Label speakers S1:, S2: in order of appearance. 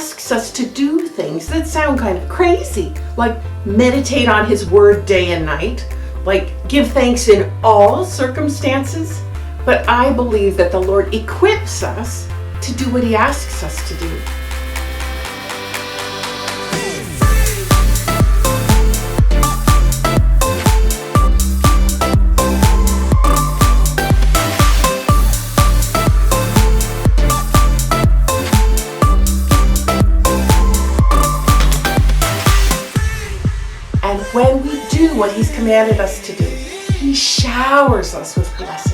S1: asks us to do things that sound kind of crazy, like meditate on His Word day and night, like give thanks in all circumstances. But I believe that the Lord equips us to do what He asks us to do. And when we do what He's commanded us to do, He showers us with blessings.